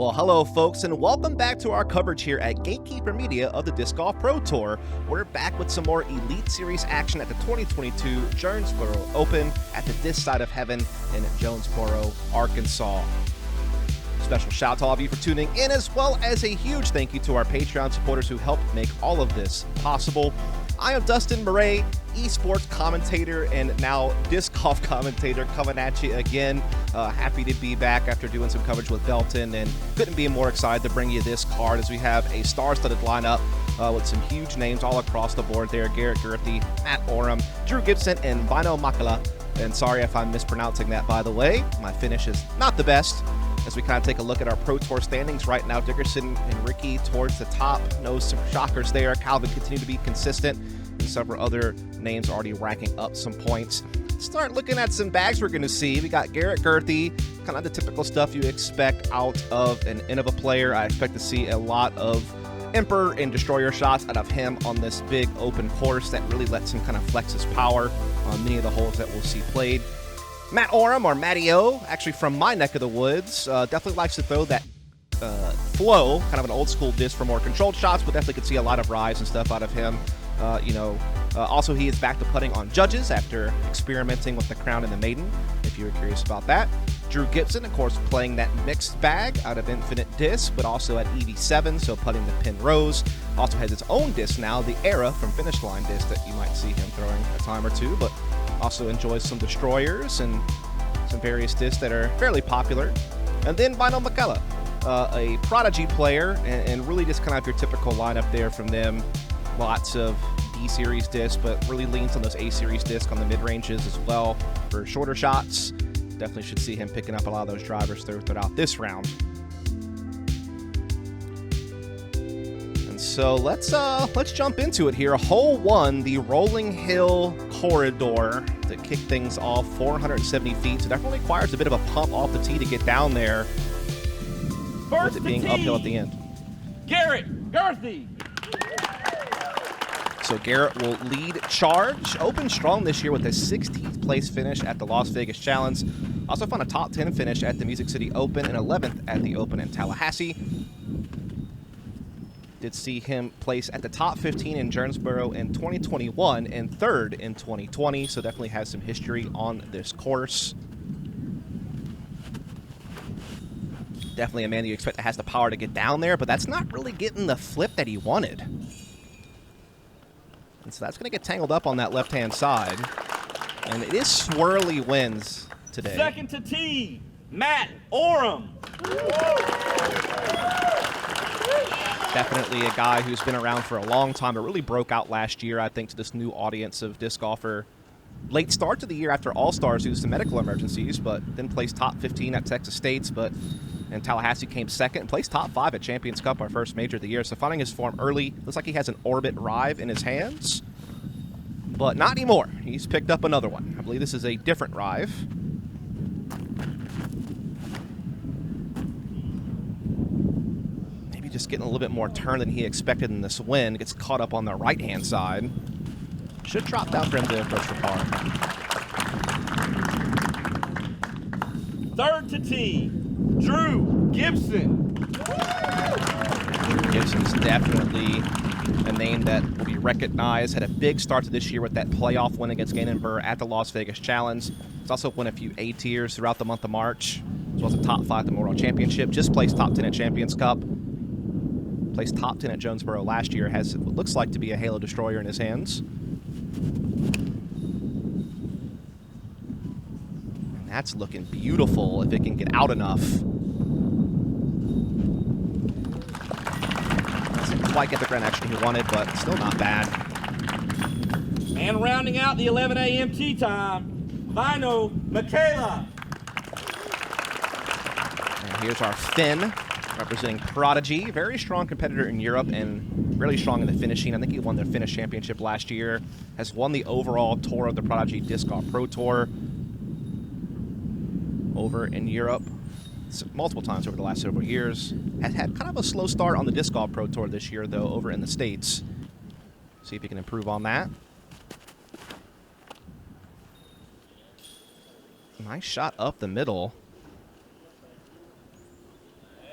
Well, hello, folks, and welcome back to our coverage here at Gatekeeper Media of the Disc Golf Pro Tour. We're back with some more Elite Series action at the 2022 Jonesboro Open at the Disc Side of Heaven in Jonesboro, Arkansas. Special shout out to all of you for tuning in, as well as a huge thank you to our Patreon supporters who helped make all of this possible. I am Dustin Mouret, esports commentator and now disc golf commentator, coming at you again. Happy to be back after doing some coverage with Belton, and couldn't be more excited to bring you this card as we have a star-studded lineup with some huge names all across the board there. Garrett Gurthie, Matt Orum, Drew Gibson, and Väinö Mäkelä. And sorry if I'm mispronouncing that, by the way. My Finnish is not the best. As we kind of take a look at our Pro Tour standings right now, Dickerson and Ricky towards the top. No some shockers there. Calvin continued to be consistent, and several other names already racking up some points. Start looking at some bags we're going to see. We got Garrett Gurthie, kind of the typical stuff you expect out of an Innova player. I expect to see a lot of Emperor and Destroyer shots out of him on this big open course that really lets him kind of flex his power on many of the holes that we'll see played. Matt Orum, or Matty-O, actually from my neck of the woods, definitely likes to throw that flow, kind of an old school disc for more controlled shots, but definitely could see a lot of rise and stuff out of him. Also, he is back to putting on Judges after experimenting with the Crown and the Maiden, if you were curious about that. Drew Gibson, of course, playing that mixed bag out of Infinite Disc, but also at EV7, so putting the Pin Rose. Also has its own disc now, the Era from Finish Line disc that you might see him throwing a time or two, but also enjoys some Destroyers and some various discs that are fairly popular. And then Väinö Mäkelä, a Prodigy player, and really just kind of your typical lineup there from them. Lots of D-Series discs, but really leans on those A-Series discs on the mid-ranges as well for shorter shots. Definitely should see him picking up a lot of those drivers throughout this round. And so let's jump into it here. Hole 1, the Rolling Hill Corridor to kick things off, 470 feet. So definitely requires a bit of a pump off the tee to get down there. First with it being uphill at the end. Garrett Gurthie. So Garrett will lead charge. Opened strong this year with a 16th place finish at the Las Vegas Challenge. Also found a top 10 finish at the Music City Open and 11th at the Open in Tallahassee. Did see him place at the top 15 in Jonesboro in 2021 and 3rd in 2020, so definitely has some history on this course. Definitely a man you expect that has the power to get down there, but that's not really getting the flip that he wanted. And so that's going to get tangled up on that left-hand side. And it is swirly winds today. Second to tee, Matt Orum. Definitely a guy who's been around for a long time, but really broke out last year, I think, to this new audience of disc golfer. Late start to the year after All-Stars due to some medical emergencies, but then placed top 15 at Texas State's, but in Tallahassee came second and placed top 5 at Champions Cup, our first major of the year. So finding his form early. Looks like he has an Orbit Rive in his hands, but not anymore. He's picked up another one. I believe this is a different Rive. Maybe just getting a little bit more turn than he expected in this wind. Gets caught up on the right-hand side. Should drop down for him to approach the par. Third to tee, Drew Gibson. Gibson's definitely a name that will be recognized. Had a big start to this year with that playoff win against Gatekeeper at the Las Vegas Challenge. He's also won a few A tiers throughout the month of March, as well as a top 5 at the World Championship. Just placed top 10 at Champions Cup. Placed top 10 at Jonesboro last year. Has what looks like to be a Halo Destroyer in his hands. And that's looking beautiful if it can get out enough. Doesn't quite get the ground action he wanted, but still not bad. And rounding out the 11 a.m. tee time, Väinö Mäkelä. And here's our Finn, representing Prodigy. Very strong competitor in Europe and really strong in the finishing. I think he won the Finnish Championship last year. Has won the overall tour of the Prodigy Disc Golf Pro Tour over in Europe multiple times over the last several years. Has had kind of a slow start on the Disc Golf Pro Tour this year, though, over in the States. See if he can improve on that. Nice shot up the middle.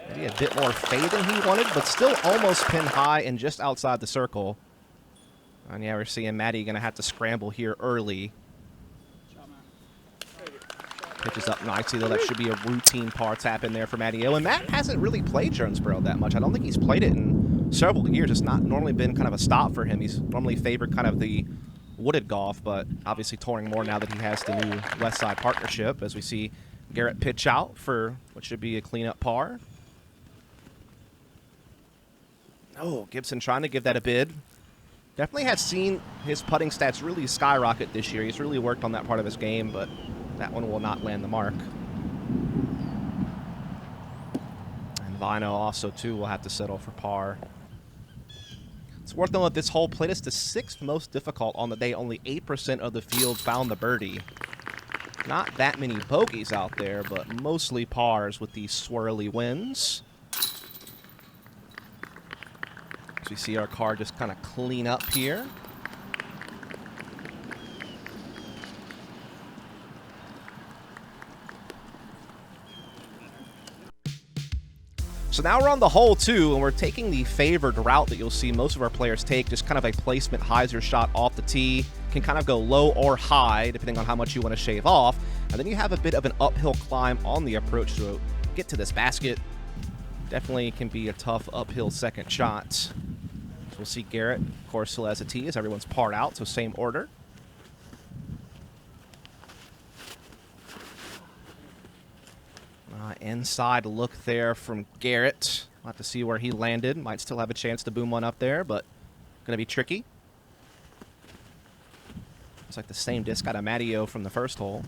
Maybe Maybe a bit more fade than he wanted, but still almost pin high and just outside the circle. And yeah, we're seeing Matty going to have to scramble here early. Pitches up nicely, though. That should be a routine par tap in there for Matty O. And Matt hasn't really played Jonesboro that much. I don't think he's played it in several years. It's not normally been kind of a stop for him. He's normally favored kind of the wooded golf, but obviously touring more now that he has the new West Side partnership, as we see Garrett pitch out for what should be a cleanup par. Oh, Gibson trying to give that a bid. Definitely has seen his putting stats really skyrocket this year. He's really worked on that part of his game, but that one will not land the mark. And Väinö also, too, will have to settle for par. It's worth noting that this hole played us the 6th most difficult on the day. Only 8% of the field found the birdie. Not that many bogeys out there, but mostly pars with these swirly winds. As we see our car just kind of clean up here. So now we're on the hole 2, and we're taking the favored route that you'll see most of our players take, just kind of a placement hyzer shot off the tee. Can kind of go low or high, depending on how much you want to shave off. And then you have a bit of an uphill climb on the approach to get to this basket. Definitely can be a tough uphill second shot. So we'll see Garrett, of course, still has a tee as everyone's parred out, so same order. Inside look there from Garrett. We'll have to see where he landed. Might still have a chance to boom one up there, but going to be tricky. It's like the same disc out of Matty-O from the first hole.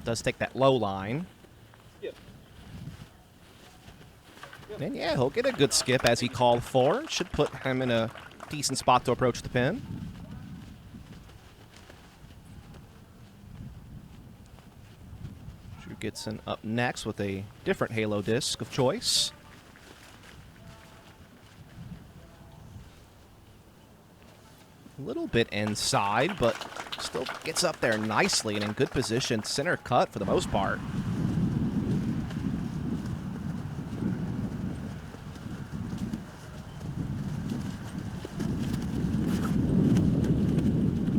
Does take that low line. Yep. And yeah, he'll get a good skip as he called for. Should put him in a decent spot to approach the pin. Gibson up next with a different halo disc of choice. A little bit inside, but still gets up there nicely and in good position. Center cut for the most part.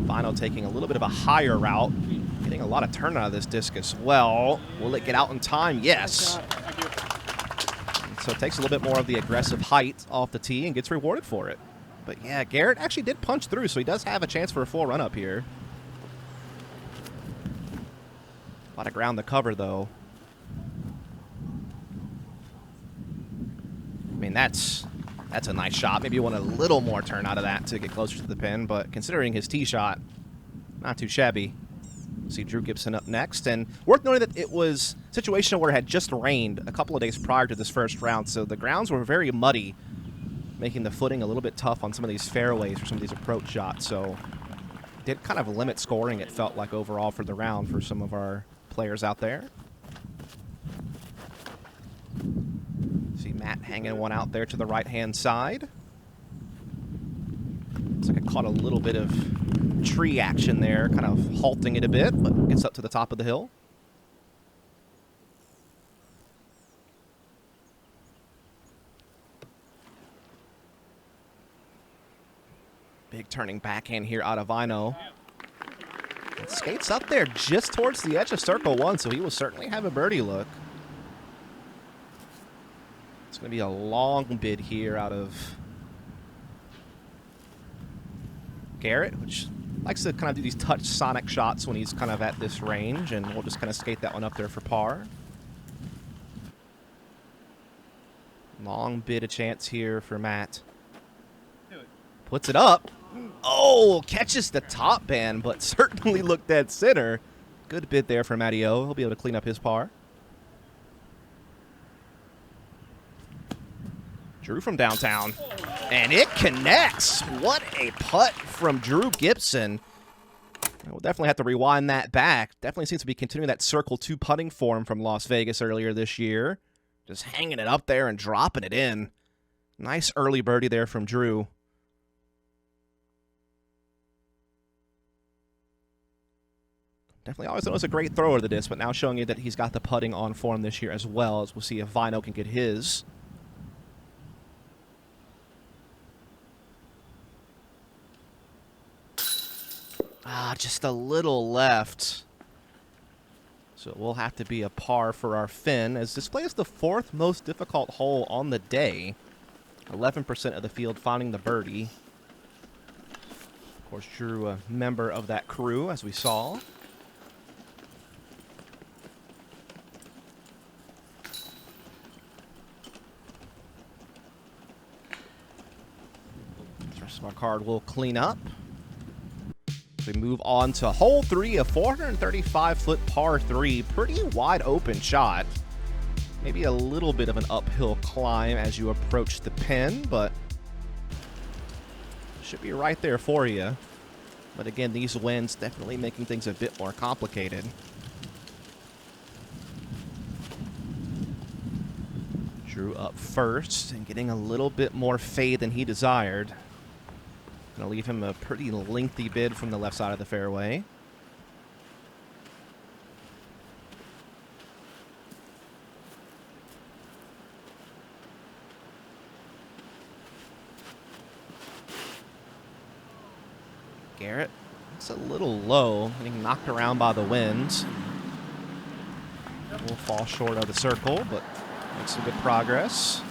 Väinö taking a little bit of a higher route. Getting a lot of turn out of this disc as well. Will it get out in time? Yes. So it takes a little bit more of the aggressive height off the tee and gets rewarded for it. But yeah, Garrett actually did punch through, so he does have a chance for a full run up here. A lot of ground to cover, though. I mean, that's a nice shot. Maybe you want a little more turn out of that to get closer to the pin, but considering his tee shot, not too shabby. See Drew Gibson up next, and worth noting that it was a situation where it had just rained a couple of days prior to this first round, so the grounds were very muddy, making the footing a little bit tough on some of these fairways for some of these approach shots, so it did kind of limit scoring, it felt like, overall for the round for some of our players out there. See Matt hanging one out there to the right-hand side. Looks like it caught a little bit of tree action there, kind of halting it a bit, but gets up to the top of the hill. Big turning backhand here out of Väinö. It skates up there just towards the edge of circle 1, so he will certainly have a birdie look. It's going to be a long bid here out of Garrett, which likes to kind of do these touch sonic shots when he's kind of at this range, and we'll just kind of skate that one up there for par. Long bid of chance here for Matt. Puts it up. Oh, catches the top band, but certainly looked dead center. Good bid there for Matty-O. He'll be able to clean up his par. Drew from downtown. And it connects. What a putt from Drew Gibson. We'll definitely have to rewind that back. Definitely seems to be continuing that Circle 2 putting form from Las Vegas earlier this year. Just hanging it up there and dropping it in. Nice early birdie there from Drew. Definitely always known as a great thrower to the disc, but now showing you that he's got the putting on form this year as well, as we'll see if Väinö can get his. Just a little left. So it will have to be a par for our Finn, as this play is the 4th most difficult hole on the day. 11% of the field finding the birdie. Of course, Drew, a member of that crew, as we saw. The rest of our card will clean up. We move on to hole 3, a 435-foot par 3. Pretty wide open shot. Maybe a little bit of an uphill climb as you approach the pin, but should be right there for you. But again, these winds definitely making things a bit more complicated. Drew up first and getting a little bit more fade than he desired. Gonna leave him a pretty lengthy bid from the left side of the fairway. Garrett, it's a little low, getting knocked around by the winds. Will fall short of the circle, but makes some good progress.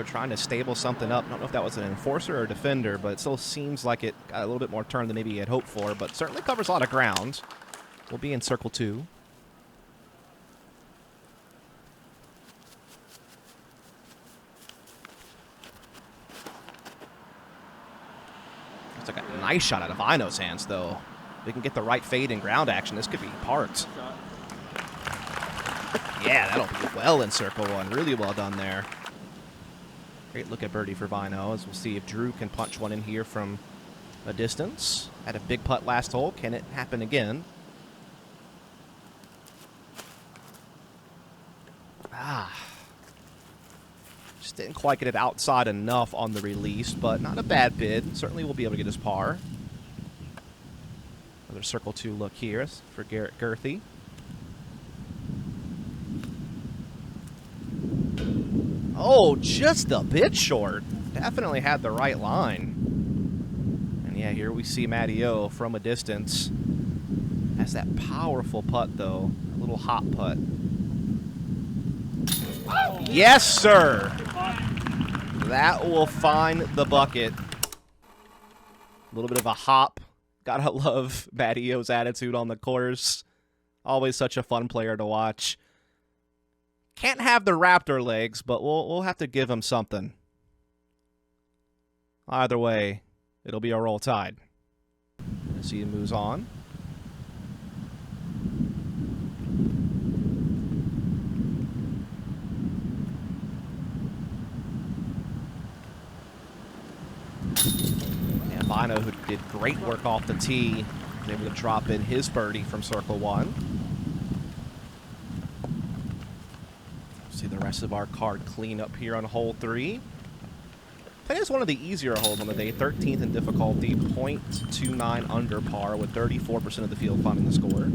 Trying to stable something up. I don't know if that was an enforcer or a defender, but it still seems like it got a little bit more turn than maybe he had hoped for, but certainly covers a lot of ground. We'll be in circle 2. It's like a nice shot out of Väinö's hands, though. If we can get the right fade and ground action, this could be parked. Yeah, that'll be well in circle 1. Really well done there. Great look at birdie for Väinö, as we'll see if Drew can punch one in here from a distance. Had a big putt last hole. Can it happen again? Just didn't quite get it outside enough on the release, but not a bad bid. Certainly will be able to get his par. Another circle 2 look here for Garrett Gurthie. Oh, just a bit short. Definitely had the right line. And yeah, here we see Matty O from a distance. Has that powerful putt, though. A little hot putt. Yes, sir. That will find the bucket. A little bit of a hop. Gotta love Matty O's attitude on the course. Always such a fun player to watch. Can't have the raptor legs, but we'll have to give him something. Either way, it'll be a roll tide. As he moves on. And Väinö, who did great work off the tee, was able to drop in his birdie from circle 1. See the rest of our card clean up here on hole 3. That is one of the easier holes on the day, 13th in difficulty, 0.29 under par, with 34% of the field finding the score.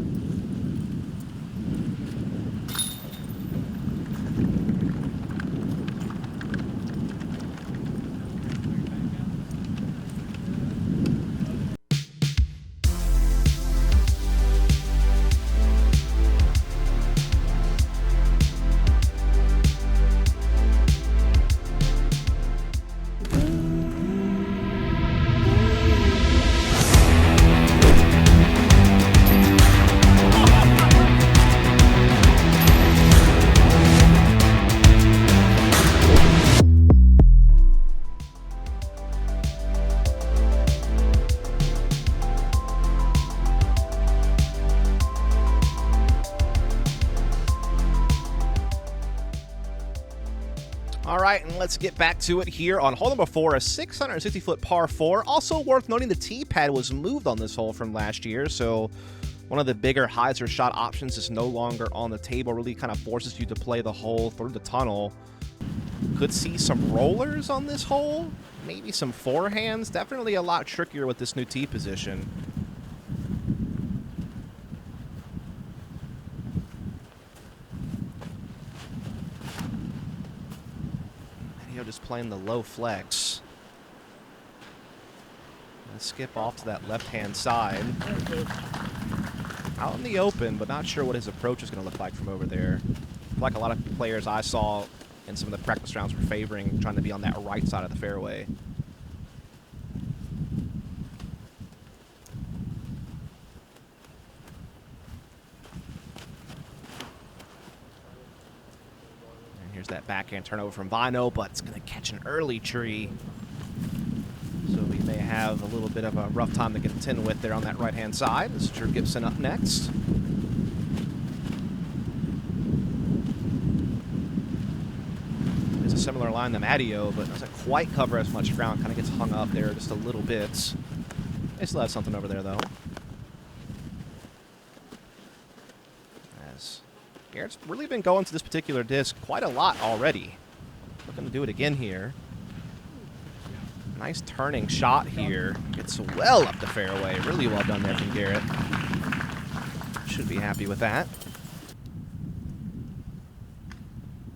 All right, and let's get back to it here on hole number 4, a 660-foot par 4. Also worth noting the tee pad was moved on this hole from last year, so one of the bigger hyzer shot options is no longer on the table. Really kind of forces you to play the hole through the tunnel. Could see some rollers on this hole. maybe some forehands. Definitely a lot trickier with this new tee position. Just playing the low flex. Let's skip off to that left-hand side. Out in the open, but not sure what his approach is going to look like from over there. Like a lot of players I saw in some of the practice rounds were favoring trying to be on that right side of the fairway. Here's that backhand turnover from Väinö, but it's going to catch an early tree. So we may have a little bit of a rough time to contend with there on that right-hand side. This is Drew Gibson up next. It's a similar line to Matteo, but doesn't quite cover as much ground. Kind of gets hung up there just a little bit. They still have something over there, though. Garrett's really been going to this particular disc quite a lot already. Looking to do it again here. Nice turning shot here. Gets well up the fairway. Really well done there from Garrett. Should be happy with that.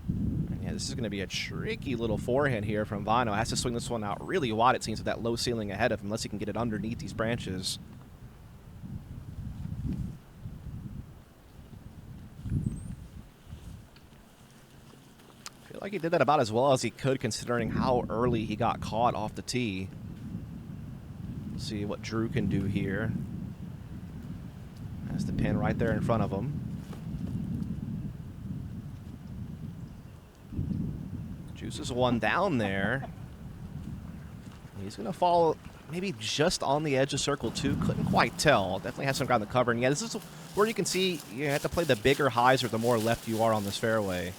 And yeah, this is going to be a tricky little forehand here from Väinö. Has to swing this one out really wide, it seems, with that low ceiling ahead of him, unless he can get it underneath these branches. Like he did that about as well as he could, considering how early he got caught off the tee. Let's see what Drew can do here. Has the pin right there in front of him. Juices one down there. He's going to fall maybe just on the edge of circle 2. Couldn't quite tell. Definitely has some ground to cover. And yeah, this is where you can see you have to play the bigger hyzer the more left you are on this fairway.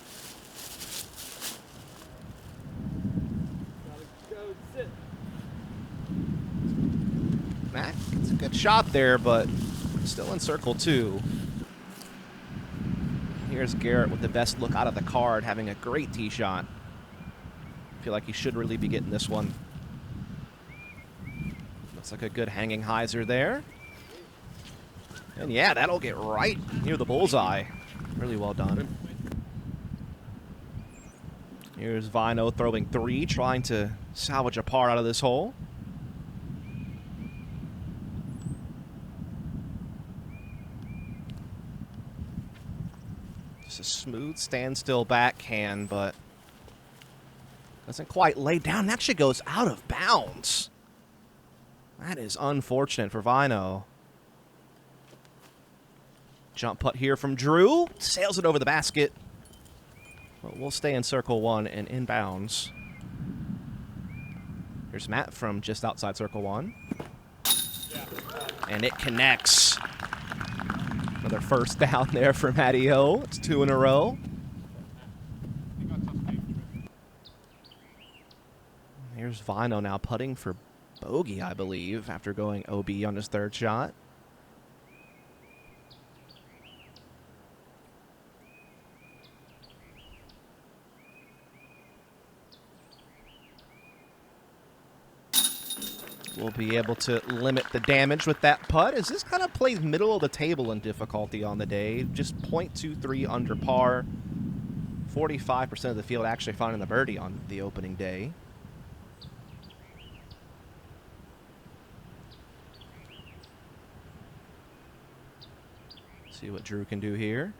It's a good shot there, but still in circle 2. Here's Garrett with the best look out of the card, having a great tee shot. Feel like he should really be getting this one. Looks like a good hanging hyzer there. And yeah, that'll get right near the bullseye. Really well done. Here's Väinö throwing 3, trying to salvage a par out of this hole. Just a smooth standstill backhand, but doesn't quite lay down. Actually goes out of bounds. That is unfortunate for Väinö. Jump putt here from Drew. Sails it over the basket. But we'll stay in circle 1 and inbounds. Here's Matt from just outside circle 1. And it connects. Another first down there for Matteo. It's 2 in a row. Here's Väinö now putting for bogey, I believe, after going OB on his 3rd shot. We'll be able to limit the damage with that putt, as this kind of plays middle of the table in difficulty on the day. Just .23 under par. 45% of the field actually finding the birdie on the opening day. See what Drew can do here.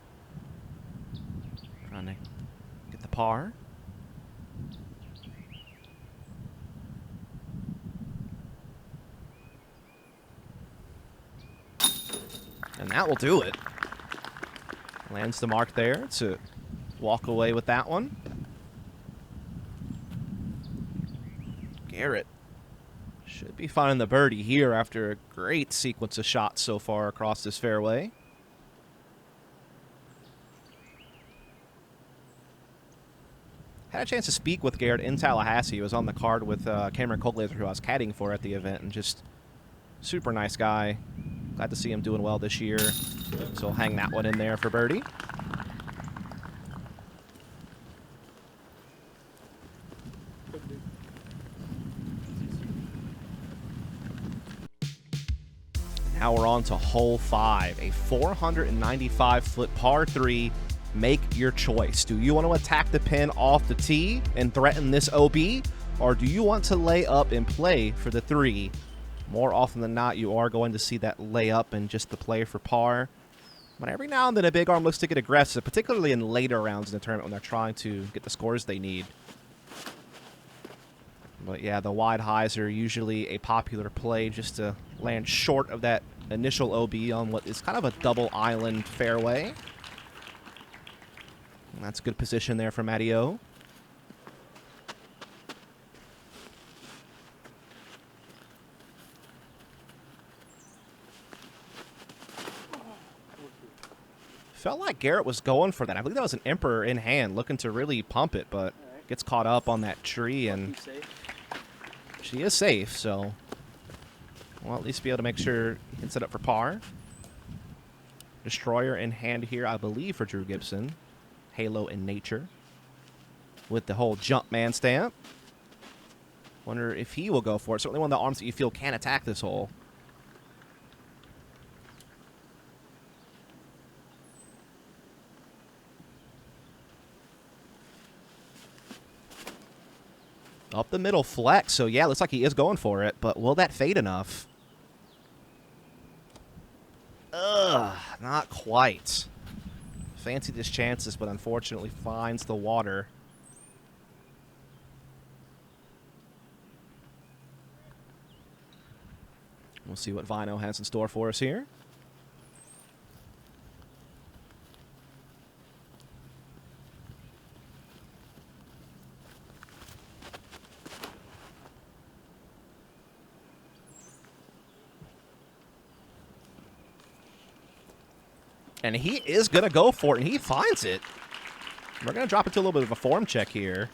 Trying to get the par. And that will do it. Lands the mark there to walk away with that one. Garrett should be finding the birdie here after a great sequence of shots so far across this fairway. Had a chance to speak with Garrett in Tallahassee. He was on the card with Cameron Colglazer, who I was caddying for at the event, and just super nice guy. Glad to see him doing well this year. So we'll hang that one in there for birdie. Now we're on to hole 5, a 495-foot par 3. Make your choice. Do you want to attack the pin off the tee and threaten this OB, or do you want to lay up and play for the 3? More often than not, you are going to see that lay up and just the play for par. But every now and then, a big arm looks to get aggressive, particularly in later rounds in the tournament when they're trying to get the scores they need. But yeah, the wide highs are usually a popular play just to land short of that initial OB on what is kind of a double island fairway. And that's a good position there for Matty O. Felt like Garrett was going for that. I believe that was an Emperor in hand, looking to really pump it, but gets caught up on that tree, and she is safe, so we'll at least be able to make sure he can set up for par. Destroyer in hand here, I believe, for Drew Gibson. Halo in nature with the whole jump man stamp. Wonder if he will go for it. Certainly one of the arms that you feel can attack this hole. Up the middle flex, so yeah, looks like he is going for it, but will that fade enough? Ugh, not quite. Fancied his chances, but unfortunately finds the water. We'll see what Väinö has in store for us here. And he is going to go for it, and he finds it. We're going to drop it to a little bit of a form check here.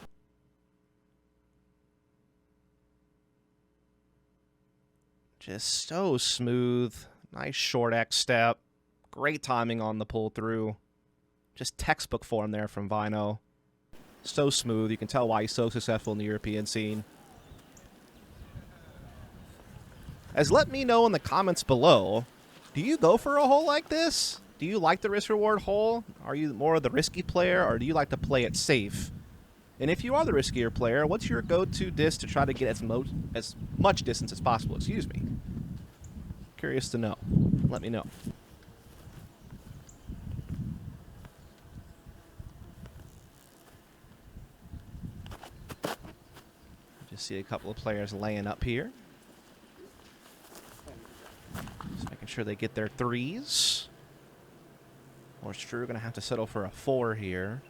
Just so smooth. Nice short X step. Great timing on the pull through. Just textbook form there from Väinö. So smooth. You can tell why he's so successful in the European scene. Let me know in the comments below, do you go for a hole like this? Do you like the risk-reward hole? Are you more of the risky player, or do you like to play it safe? And if you are the riskier player, what's your go-to disc to try to get as much distance as possible? Excuse me. Curious to know. Let me know. Just see a couple of players laying up here. Just making sure they get their 3s. Or it's true, going to have to settle for a 4 here.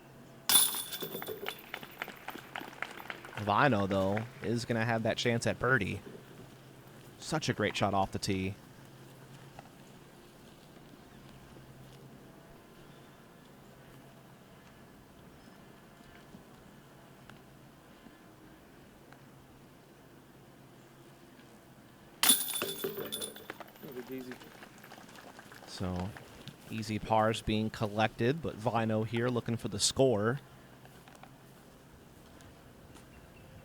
Väinö, though, is going to have that chance at birdie. Such a great shot off the tee. So, easy pars being collected, but Väinö here looking for the score.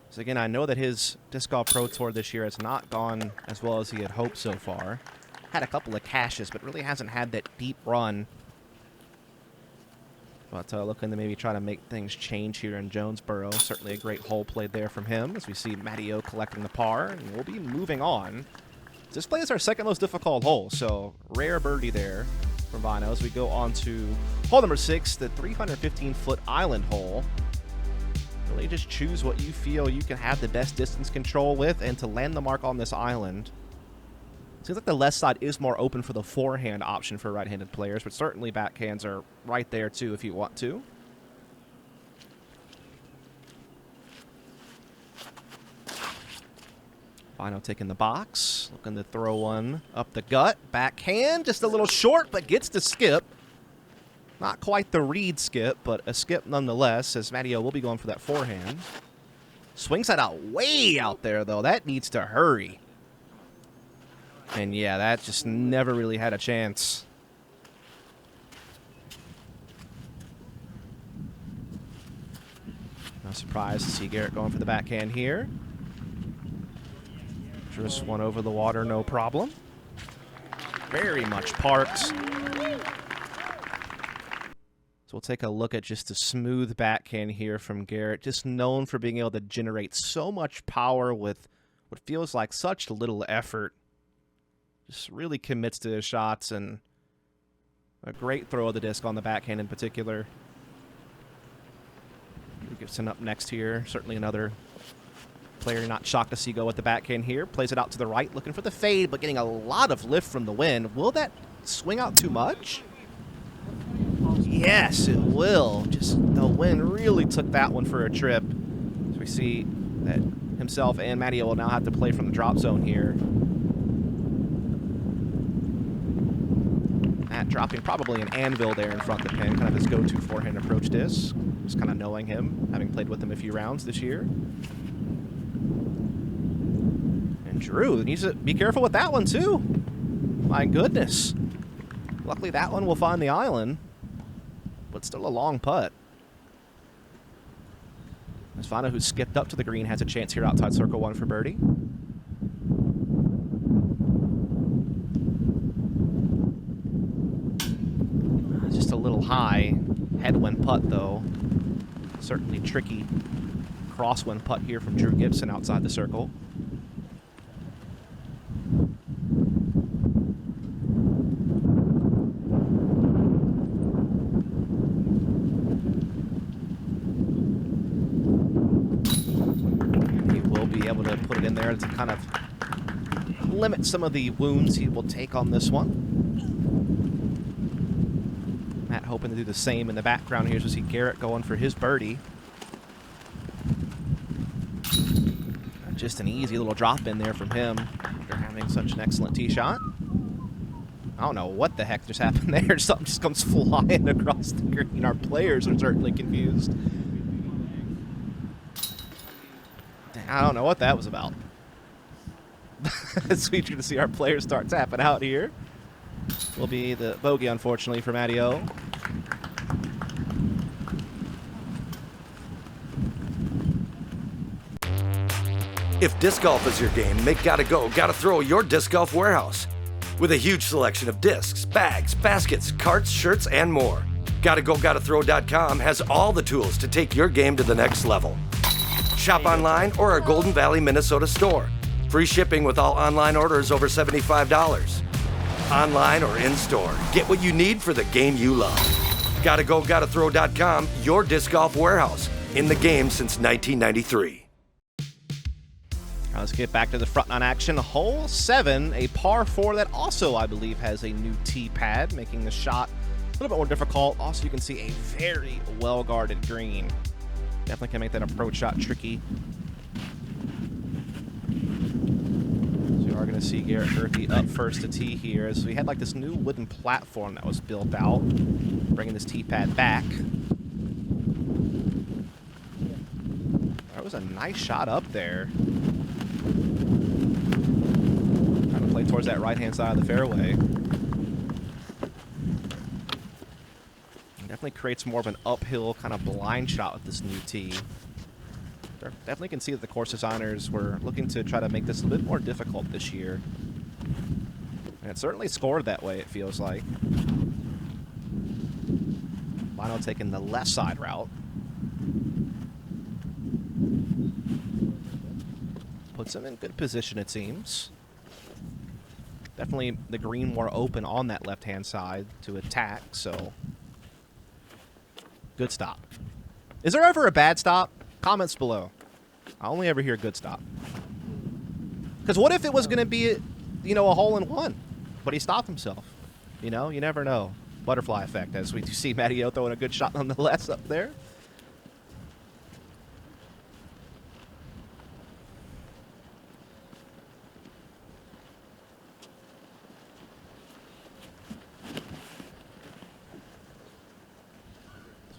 So again, I know that his Disc Golf Pro Tour this year has not gone as well as he had hoped so far. Had a couple of cashes, but really hasn't had that deep run. But looking to maybe try to make things change here in Jonesboro. Certainly a great hole played there from him as we see Matty O collecting the par, and we'll be moving on. This play is our second most difficult hole, so rare birdie there from Väinö as we go on to hole number 6, the 315-foot island hole. Really just choose what you feel you can have the best distance control with and to land the mark on this island. Seems like the left side is more open for the forehand option for right-handed players, but certainly backhands are right there too if you want to. Väinö taking the box, looking to throw one up the gut. Backhand, just a little short, but gets to skip. Not quite the Reed skip, but a skip nonetheless, as Matty O will be going for that forehand. Swings that out way out there, though. That needs to hurry. And yeah, that just never really had a chance. No surprise to see Garrett going for the backhand here. Just one over the water, no problem. very much parked. So we'll take a look at just a smooth backhand here from Garrett, just known for being able to generate so much power with what feels like such little effort. Just really commits to his shots, and a great throw of the disc on the backhand in particular. Gibson up next here. Certainly another player not shocked to see go with the backhand here. Plays it out to the right, looking for the fade, but getting a lot of lift from the wind. Will that swing out too much? Yes, it will. Just the wind really took that one for a trip. So we see that himself and Matteo will now have to play from the drop zone here. Matt dropping probably an anvil there in front of the pin, kind of his go-to forehand approach disc. Just kind of knowing him, having played with him a few rounds this year. And Drew needs to be careful with that one too. My goodness. Luckily that one will find the island, but still a long putt. As Väinö, who skipped up to the green, has a chance here outside circle one for birdie. Just a little high headwind putt, though. Certainly tricky crosswind putt here from Drew Gibson outside the circle. He will be able to put it in there to kind of limit some of the wounds he will take on this one. Matt hoping to do the same in the background here as we see Garrett going for his birdie. Just an easy little drop in there from him after having such an excellent tee shot. I don't know what the heck just happened there. Something just comes flying across the green. Our players are certainly confused. I don't know what that was about. It's sweet to see our players start tapping out here. Will be the bogey, unfortunately, for Matteo. If disc golf is your game, make Gotta Go, Gotta Throw your disc golf warehouse. With a huge selection of discs, bags, baskets, carts, shirts, and more. GottaGoGottaThrow.com has all the tools to take your game to the next level. Shop online or our Golden Valley, Minnesota store. Free shipping with all online orders over $75. Online or in-store, get what you need for the game you love. GottaGoGottaThrow.com, your disc golf warehouse. In the game since 1993. Let's get back to the front nine action. Hole 7, a par 4 that also, I believe, has a new tee pad, making the shot a little bit more difficult. Also, you can see a very well-guarded green. Definitely can make that approach shot tricky. So we are going to see Garrett Gurthie up first to tee here, as we had like this new wooden platform that was built out, bringing this tee pad back. That was a nice shot up there. Trying to play towards that right-hand side of the fairway. Definitely creates more of an uphill kind of blind shot with this new tee. Definitely can see that the course designers were looking to try to make this a bit more difficult this year. And it certainly scored that way, it feels like. Väinö taking the left side route. Puts him in good position, it seems. Definitely the green more open on that left-hand side to attack, so good stop. Is there ever a bad stop? Comments below. I only ever hear good stop. Because what if it was going to be, you know, a hole-in-one, but he stopped himself? You know, you never know. Butterfly effect, as we see Matteo throwing a good shot nonetheless up there.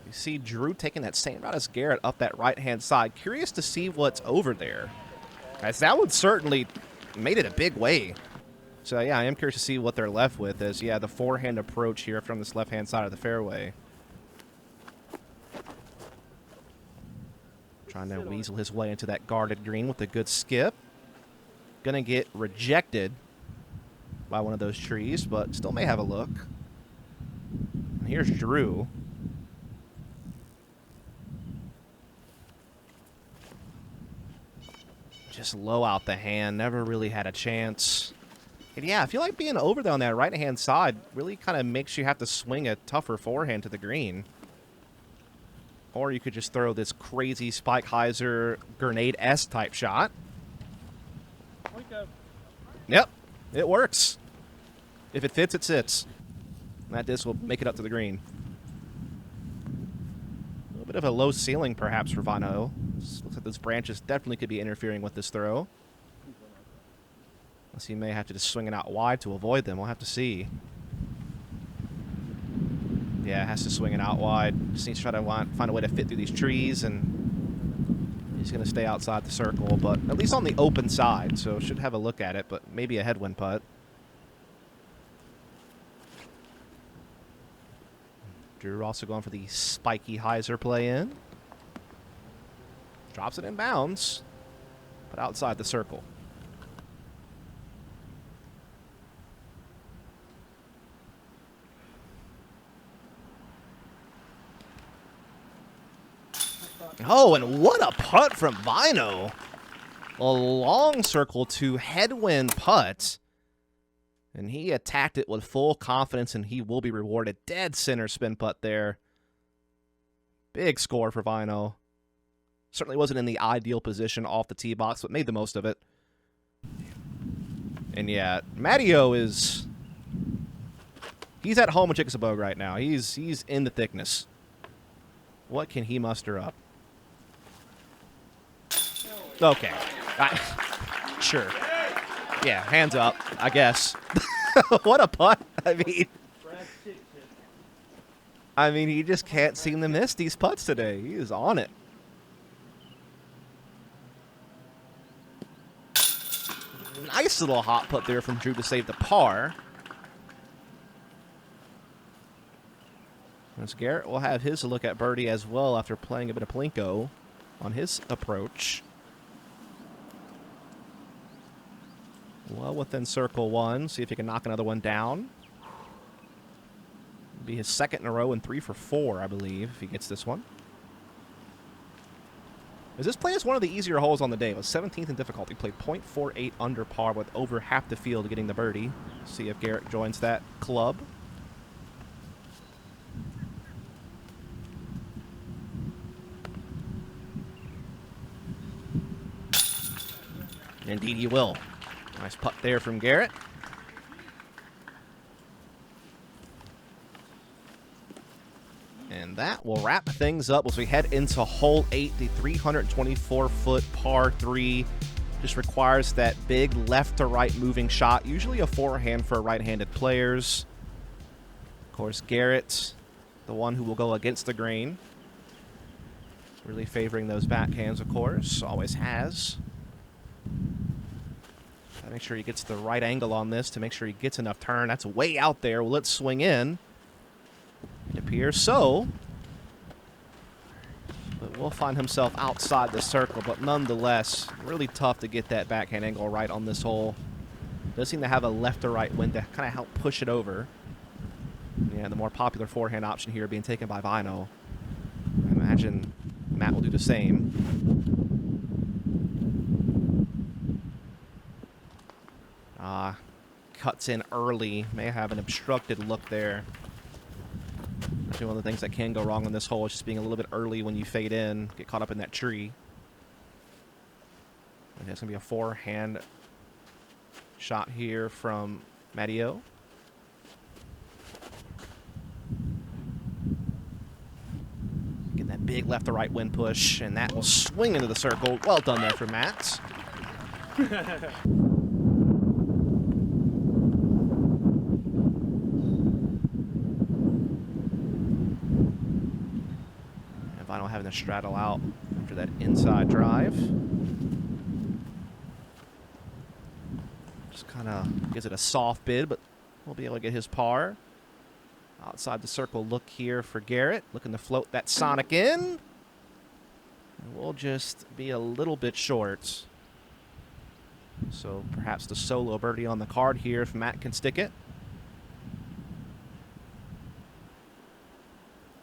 You see Drew taking that same route as Garrett up that right-hand side. Curious to see what's over there, as that one certainly made it a big way. So, yeah, I am curious to see what they're left with, as, yeah, the forehand approach here from this left-hand side of the fairway. Trying to weasel his way into that guarded green with a good skip. Gonna get rejected. by one of those trees, but still may have a look. And here's Drew. Just low out the hand, never really had a chance. And yeah, I feel like being over there on that right-hand side really kind of makes you have to swing a tougher forehand to the green. Or you could just throw this crazy Spike Heiser Grenade-S type shot. Yep, it works. If it fits, it sits. And that disc will make it up to the green. A little bit of a low ceiling, perhaps, for Väinö. Looks like those branches definitely could be interfering with this throw. Unless he may have to just swing it out wide to avoid them. We'll have to see. Yeah, has to swing it out wide. Just needs to try to find a way to fit through these trees, and he's going to stay outside the circle, but at least on the open side, so should have a look at it, but maybe a headwind putt. Drew also going for the spiky Heiser play in. Drops it in bounds, but outside the circle. Oh, and what a putt from Väinö. A long circle to headwind putt. And he attacked it with full confidence, and he will be rewarded. Dead center spin putt there. Big score for Väinö. Certainly wasn't in the ideal position off the tee box, but made the most of it. And yeah, Matteo is... He's at home with Chickasaw right now. He's in the thickness. What can he muster up? Okay. Sure. Yeah, hands up, I guess. What a putt. I mean, he just can't seem to miss these putts today. He is on it. Nice little hot putt there from Drew to save the par. As Garrett will have his look at birdie as well after playing a bit of plinko on his approach. Well within circle one. See if he can knock another one down. It'll be his second in a row and 3 for 4, I believe, if he gets this one. As this play is one of the easier holes on the day. It was 17th in difficulty. Played .48 under par with over half the field getting the birdie. See if Garrett joins that club. Indeed he will. Nice putt there from Garrett. And that will wrap things up as we head into hole 8, the 324-foot par 3. Just requires that big left to right moving shot, usually a forehand for right-handed players. Of course, Garrett, the one who will go against the grain. Really favoring those backhands, of course, always has. Gotta make sure he gets the right angle on this to make sure he gets enough turn. That's way out there. Well, let's swing in. It appears so. But will find himself outside the circle, but nonetheless, really tough to get that backhand angle right on this hole. Does seem to have a left to right wind to kind of help push it over. Yeah, the more popular forehand option here being taken by Väinö. I imagine Matt will do the same. Cuts in early. May have an obstructed look there. Actually, one of the things that can go wrong on this hole is just being a little bit early when you fade in, get caught up in that tree. And it's going to be a forehand shot here from Matteo. Getting that big left to right wind push, and that will swing into the circle. Well done there for Matt. Väinö having to straddle out after that inside drive. Just kind of gives it a soft bid, but we'll be able to get his par. Outside the circle look here for Garrett. Looking to float that Sonic in. And we'll just be a little bit short. So perhaps the solo birdie on the card here if Matt can stick it.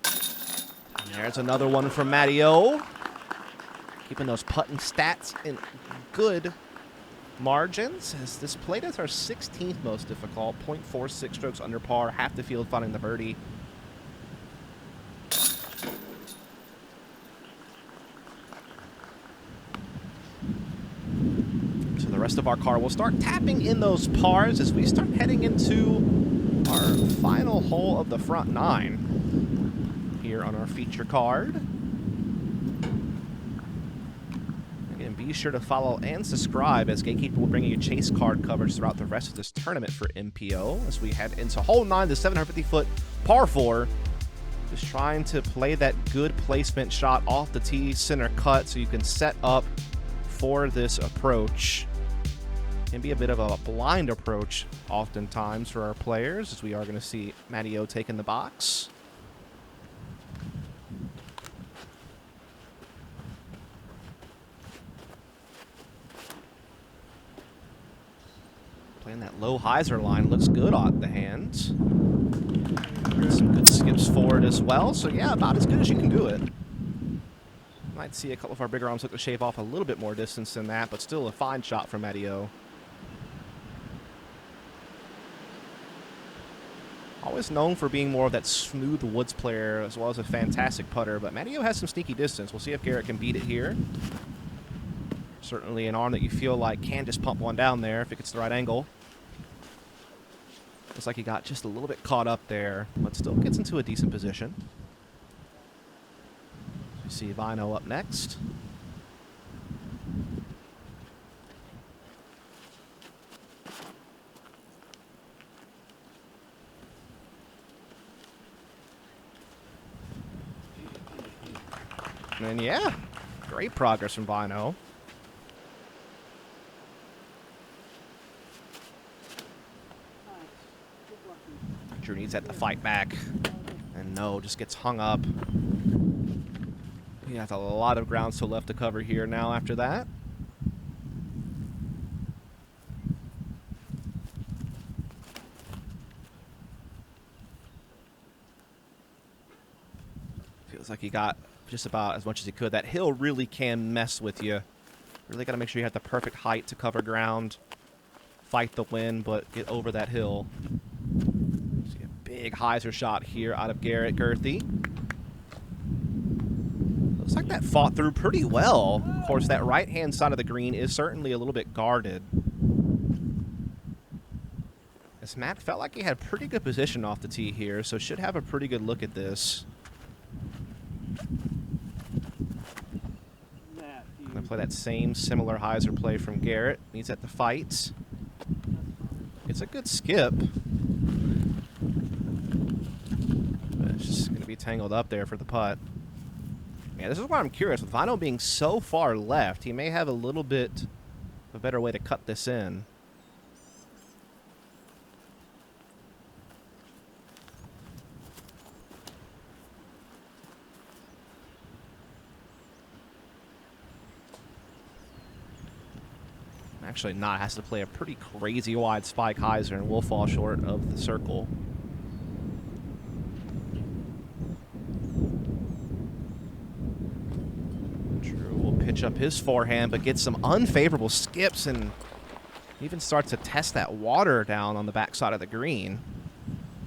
And there's another one from Matty O. Keeping those putting stats in good margins, as this played as our 16th most difficult, 0.46 strokes under par, half the field finding the birdie. So the rest of our car will start tapping in those pars as we start heading into our final hole of the front nine here on our feature card. Be sure to follow and subscribe, as Gatekeeper will bring you chase card coverage throughout the rest of this tournament for MPO as we head into hole 9, the 750-foot par 4. Just trying to play that good placement shot off the tee center cut so you can set up for this approach. Can be a bit of a blind approach oftentimes for our players, as we are going to see Matty O take in the box. Playing that low hyzer line looks good on the hands. Some good skips forward as well. So yeah, about as good as you can do it. Might see a couple of our bigger arms look to shave off a little bit more distance than that, but still a fine shot from Matty O. Always known for being more of that smooth woods player as well as a fantastic putter, but Matty O has some sneaky distance. We'll see if Garrett can beat it here. Certainly an arm that you feel like can just pump one down there if it gets the right angle. Looks like he got just a little bit caught up there, but still gets into a decent position. You see Väinö up next. And yeah, great progress from Väinö. Drew needs that to fight back. And no, just gets hung up. He has a lot of ground still left to cover here now after that. Feels like he got just about as much as he could. That hill really can mess with you. Really got to make sure you have the perfect height to cover ground. Fight the wind, but get over that hill. Big hyzer shot here out of Garrett Gurthie. Looks like that fought through pretty well. Of course, that right-hand side of the green is certainly a little bit guarded. As Matt felt like he had pretty good position off the tee here, so should have a pretty good look at this. Gonna play that same similar hyzer play from Garrett. Needs at the fight. It's a good skip. It's just going to be tangled up there for the putt. Yeah, this is why I'm curious. With Väinö being so far left, he may have a little bit of a better way to cut this in. Actually not. Has to play a pretty crazy wide spike hyzer and will fall short of the circle. Pitch up his forehand, but gets some unfavorable skips and even starts to test that water down on the backside of the green.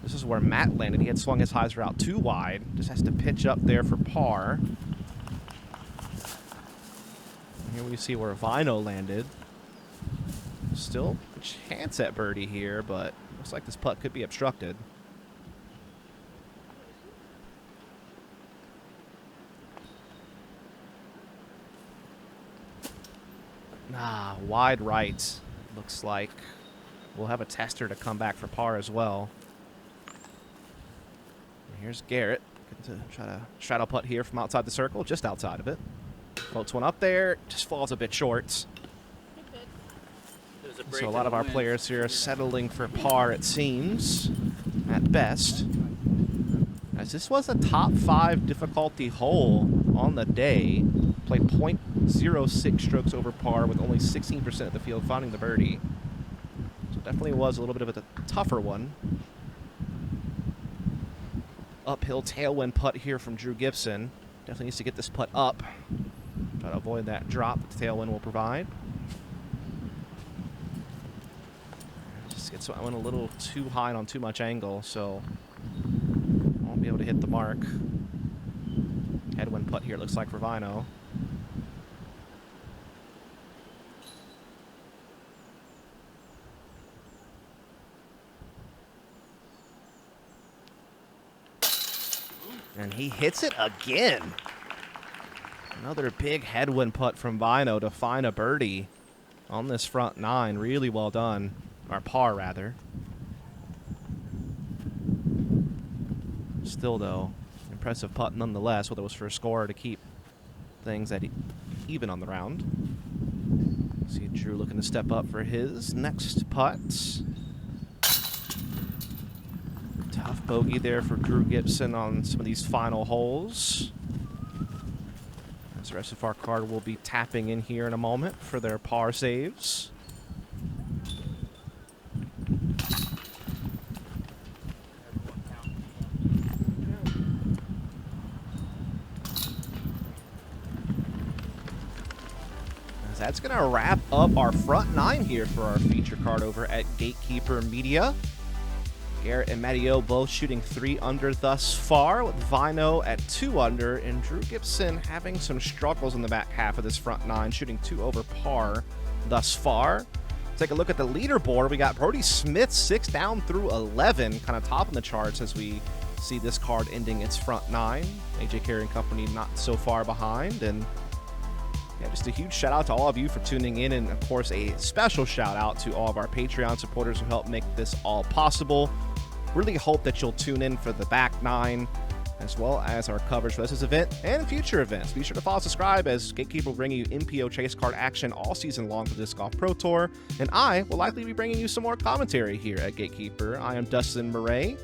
This is where Matt landed. He had swung his hyzer out too wide. Just has to pitch up there for par. And here we see where Väinö landed. Still a chance at birdie here, but looks like this putt could be obstructed. Wide right. Looks like we'll have a tester to come back for par as well. And here's Garrett. Going to try to straddle putt here from outside the circle, just outside of it. Floats one up there, just falls a bit short. So a lot of our players here are settling for par, it seems, at best. As this was a top 5 difficulty hole on the day. played .06 strokes over par with only 16% of the field finding the birdie. So definitely was a little bit of a tougher one. Uphill tailwind putt here from Drew Gibson. Definitely needs to get this putt up. Try to avoid that drop that the tailwind will provide. Just gets that one a little too high and on too much angle, so won't be able to hit the mark. Headwind putt here, it looks like, for Väinö. And he hits it again. Another big headwind putt from Väinö to find a birdie on this front nine. Really well done. Or par, rather. Still, though, impressive putt nonetheless, whether it was for a score or to keep things at even on the round. See Drew looking to step up for his next putt. Tough bogey there for Drew Gibson on some of these final holes. As the rest of our card will be tapping in here in a moment for their par saves. That's going to wrap up our front nine here for our feature card over at Gatekeeper Media. Garrett and Matteo both shooting 3 under thus far, with Väinö at 2 under, and Drew Gibson having some struggles in the back half of this front nine, shooting 2 over par thus far. Take a look at the leaderboard. We got Brody Smith 6 down through 11, kind of topping the charts as we see this card ending its front nine. AJ Carey and company not so far behind, and yeah, just a huge shout out to all of you for tuning in, and of course a special shout out to all of our Patreon supporters who helped make this all possible. Really hope that you'll tune in for the back nine, as well as our coverage for this event and future events. Be sure to follow, subscribe, as Gatekeeper will bring you MPO chase card action all season long for the Disc Golf Pro Tour, and I will likely be bringing you some more commentary here at Gatekeeper. I am Dustin Mouret,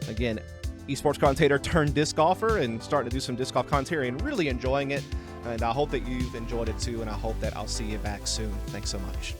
again, esports commentator turned disc golfer, and starting to do some disc golf commentary and really enjoying it. And I hope that you've enjoyed it too, and I hope that I'll see you back soon. Thanks so much.